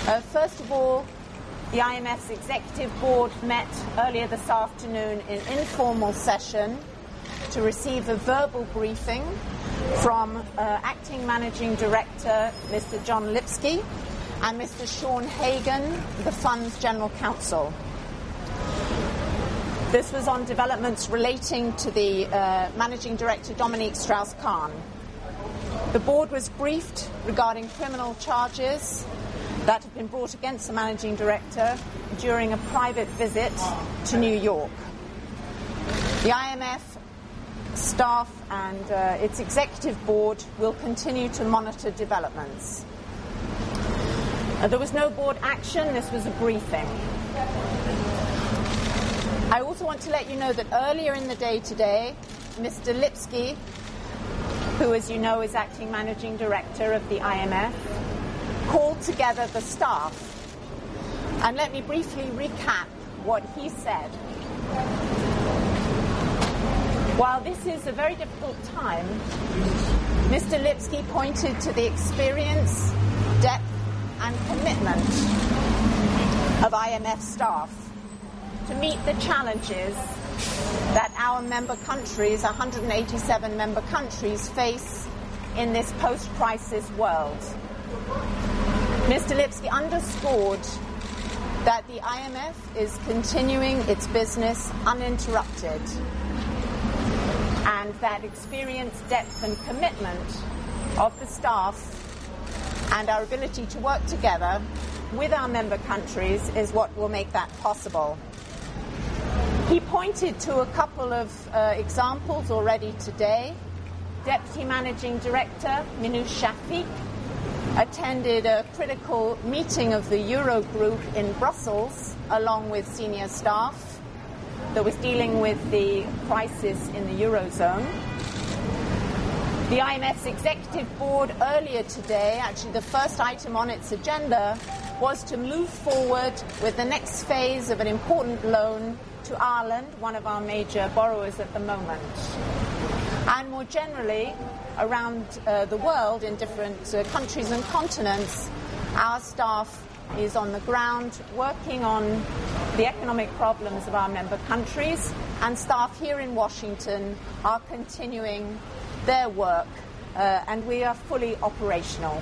First of all, the IMF's Executive Board met earlier this afternoon in informal session to receive a verbal briefing from Acting Managing Director Mr. John Lipsky and Mr. Sean Hagan, the Fund's General Counsel. This was on developments relating to the Managing Director Dominique Strauss-Kahn. The board was briefed regarding criminal charges that have been brought against the Managing Director during a private visit to New York. The IMF staff and its Executive Board will continue to monitor developments. There was no board action, this was a briefing. I also want to let you know that earlier in the day today, Mr. Lipsky, who as you know is Acting Managing Director of the IMF, called together the staff. And let me briefly recap what he said. While this is a very difficult time, Mr. Lipsky pointed to the experience, depth and commitment of IMF staff to meet the challenges that our member countries, 187 member countries, face in this post-crisis world. Mr. Lipsky underscored that the IMF is continuing its business uninterrupted, and that experience, depth and commitment of the staff and our ability to work together with our member countries is what will make that possible. He pointed to a couple of examples already today. Deputy Managing Director Minouche Shafik attended a critical meeting of the Eurogroup in Brussels along with senior staff that was dealing with the crisis in the Eurozone. The IMF's Executive Board earlier today, actually the first item on its agenda, was to move forward with the next phase of an important loan to Ireland, one of our major borrowers at the moment. And more generally, around the world in different countries and continents, our staff is on the ground working on the economic problems of our member countries, and staff here in Washington are continuing their work, and we are fully operational.